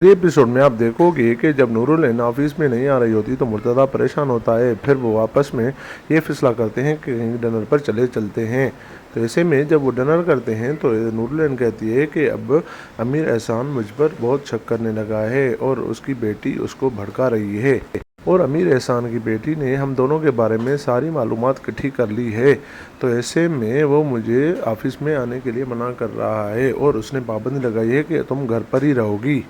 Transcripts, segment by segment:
ये एपिसोड में आप देखोगे कि जब नूरुल ऑफिस में नहीं आ रही होती तो मुर्तज़ा परेशान होता है। फिर वो आपस में ये फैसला करते हैं कि कहीं डिनर पर चलते हैं। तो ऐसे में जब वो डिनर करते हैं तो नूरुल कहती है कि अब अमीर एहसान मुझ पर बहुत शक करने लगा है और उसकी बेटी उसको भड़का रही है। और अमीर एहसान की बेटी ने हम दोनों के बारे में सारी मालूमात इकट्ठी कर ली है। तो ऐसे में वो मुझे ऑफिस में आने के लिए मना कर रहा है और उसने पाबंदी लगाई है कि तुम घर पर ही रहोगी।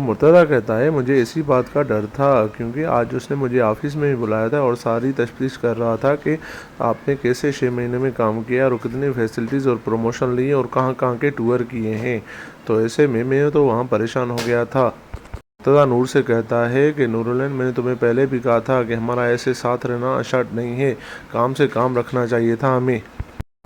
मुर्तज़ा कहता है मुझे इसी बात का डर था क्योंकि आज उसने मुझे ऑफिस में ही बुलाया था और सारी तफ्तीश कर रहा था कि आपने कैसे 6 महीने में काम किया और कितनी फैसिलिटीज़ और प्रमोशन ली और कहाँ कहाँ के टूर किए हैं। तो ऐसे में मैं तो वहाँ परेशान हो गया था। मुर्तज़ा नूर से कहता है कि नूरुल, मैंने तुम्हें पहले भी कहा था कि हमारा ऐसे साथ रहना अच्छा नहीं है, काम से काम रखना चाहिए था हमें।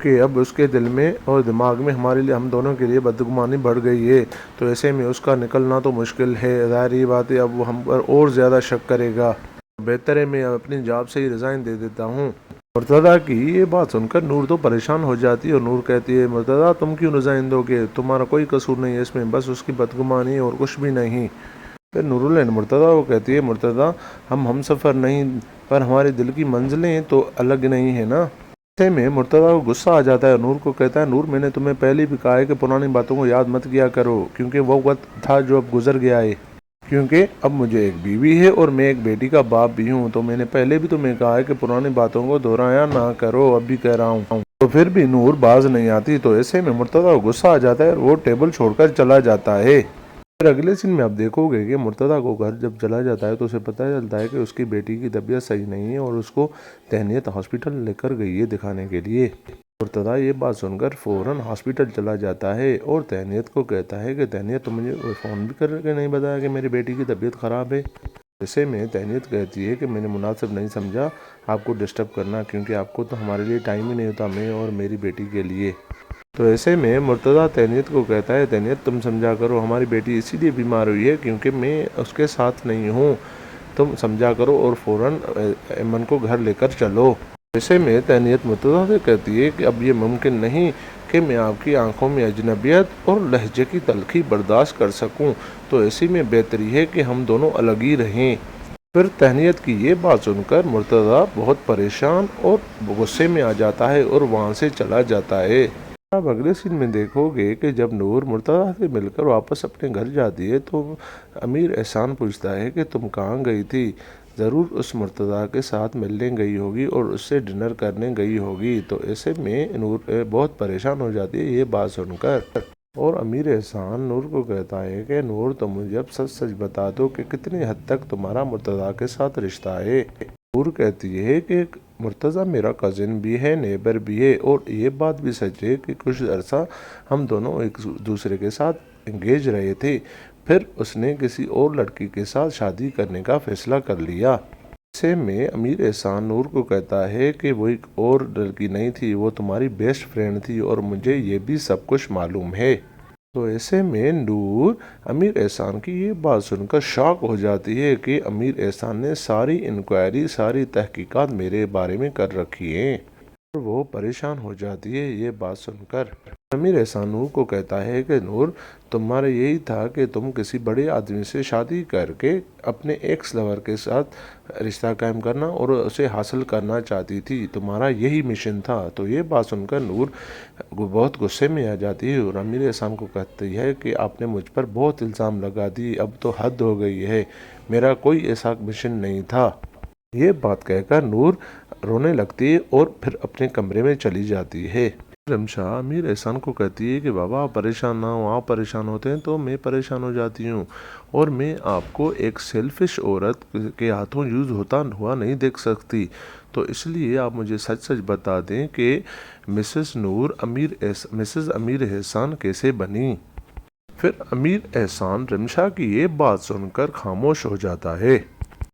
कि अब उसके दिल में और दिमाग में हमारे लिए हम दोनों के लिए बदगुमानी बढ़ गई है। तो ऐसे में उसका निकलना तो मुश्किल है। ज़ाहिर ये बात है अब वो हम पर और ज़्यादा शक करेगा। बेहतर है मैं अपनी जॉब से ही रिज़ाइन दे देता हूँ। मुर्तज़ा की ये बात सुनकर नूर तो परेशान हो जाती है और नूर कहती है मुर्तज़ा तुम क्यों रिज़ाइन दोगे, तुम्हारा कोई कसूर नहीं है इसमें, बस उसकी बदगुमानी और कुछ भी नहीं। फिर नूरुल मुर्तज़ा को कहती है मुर्तज़ा हम सफ़र नहीं पर हमारे दिल की मंजिलें तो अलग नहीं है ना। ऐसे में मुर्तज़ा को गुस्सा आ जाता है। नूर को कहता है नूर मैंने तुम्हें पहले भी कहा है कि पुरानी बातों को याद मत किया करो क्योंकि वो वक्त था जो अब गुजर गया है। क्योंकि अब मुझे एक बीवी है और मैं एक बेटी का बाप भी हूँ। तो मैंने पहले भी तुम्हें कहा है कि पुरानी बातों को दोहराया ना करो, अब भी कह रहा हूँ। तो फिर भी नूर बाज नहीं आती। तो ऐसे में मुर्तज़ा को गुस्सा आ जाता है और वो टेबल छोड़कर चला जाता है। फिर अगले सीन में आप देखोगे कि मुर्तज़ा को घर जब चला जाता है तो उसे पता चलता है कि उसकी बेटी की तबीयत सही नहीं है और उसको तहनीत हॉस्पिटल लेकर गई है दिखाने के लिए। मुर्तज़ा ये बात सुनकर फ़ौरन हॉस्पिटल चला जाता है और तहनीत को कहता है कि तहनीत तुम मुझे फ़ोन भी करके नहीं बताया कि मेरी बेटी की तबीयत ख़राब है। ऐसे में तहनीत कहती है कि मैंने मुनासिब नहीं समझा आपको डिस्टर्ब करना क्योंकि आपको तो हमारे लिए टाइम ही नहीं होता, मैं और मेरी बेटी के लिए। तो ऐसे में मुर्तज़ा तहनीत को कहता है तहनीत तुम समझा करो, हमारी बेटी इसीलिए बीमार हुई है क्योंकि मैं उसके साथ नहीं हूँ, तुम समझा करो और फ़ौरन ऐमन को घर लेकर चलो। ऐसे में तहनीत मुर्तज़ा से कहती है कि अब ये मुमकिन नहीं कि मैं आपकी आंखों में अजनबियत और लहजे की तलखी बर्दाश्त कर सकूं। तो ऐसी में बेहतरी है कि हम दोनों अलग ही रहें। फिर तहनीत की ये बात सुनकर मुर्तज़ा बहुत परेशान और गुस्से में आ जाता है और वहाँ से चला जाता है। आप अगले सीन में देखोगे कि जब नूर मुर्तज़ा से मिलकर वापस अपने घर जाती है तो अमीर एहसान पूछता है कि तुम कहाँ गई थी। ज़रूर उस मुर्तज़ा के साथ मिलने गई होगी और उससे डिनर करने गई होगी। तो ऐसे में नूर बहुत परेशान हो जाती है ये बात सुनकर और अमीर एहसान नूर को कहता है कि नूर तुम मुझे अब सच सच बता दो कि कितनी हद तक तुम्हारा मुर्तज़ा के साथ रिश्ता है। नूर कहती है कि मुर्तज़ा मेरा कज़िन भी है, नेबर भी है और ये बात भी सच है कि कुछ अरसा हम दोनों एक दूसरे के साथ इंगेज रहे थे, फिर उसने किसी और लड़की के साथ शादी करने का फैसला कर लिया। ऐसे में अमीर एहसान नूर को कहता है कि वो एक और लड़की नहीं थी, वो तुम्हारी बेस्ट फ्रेंड थी और मुझे ये भी सब कुछ मालूम है। तो ऐसे में नूर अमीर एहसान की ये बात सुनकर शॉक हो जाती है कि अमीर एहसान ने सारी इंक्वायरी, सारी तहकीकात मेरे बारे में कर रखी है और वो परेशान हो जाती है ये बात सुनकर। अमीर एहसान नूर को कहता है कि नूर तुम्हारा यही था कि तुम किसी बड़े आदमी से शादी करके अपने एक्स लवर के साथ रिश्ता कायम करना और उसे हासिल करना चाहती थी, तुम्हारा यही मिशन था। तो ये बात सुनकर नूर बहुत गुस्से में आ जाती है और अमीर एहसान को कहती है कि आपने मुझ पर बहुत इल्ज़ाम लगा दी, अब तो हद हो गई है, मेरा कोई ऐसा मिशन नहीं था। ये बात कहकर नूर रोने लगती है और फिर अपने कमरे में चली जाती है। रमशा अमीर एहसान को कहती है कि बाबा आप परेशान ना हो, आप परेशान होते हैं तो मैं परेशान हो जाती हूँ और मैं आपको एक सेल्फिश औरत के हाथों यूज़ होता हुआ नहीं देख सकती। तो इसलिए आप मुझे सच सच बता दें कि मिसेस अमीर एहसान कैसे बनी। फिर अमीर एहसान रमशा की ये बात सुनकर खामोश हो जाता है।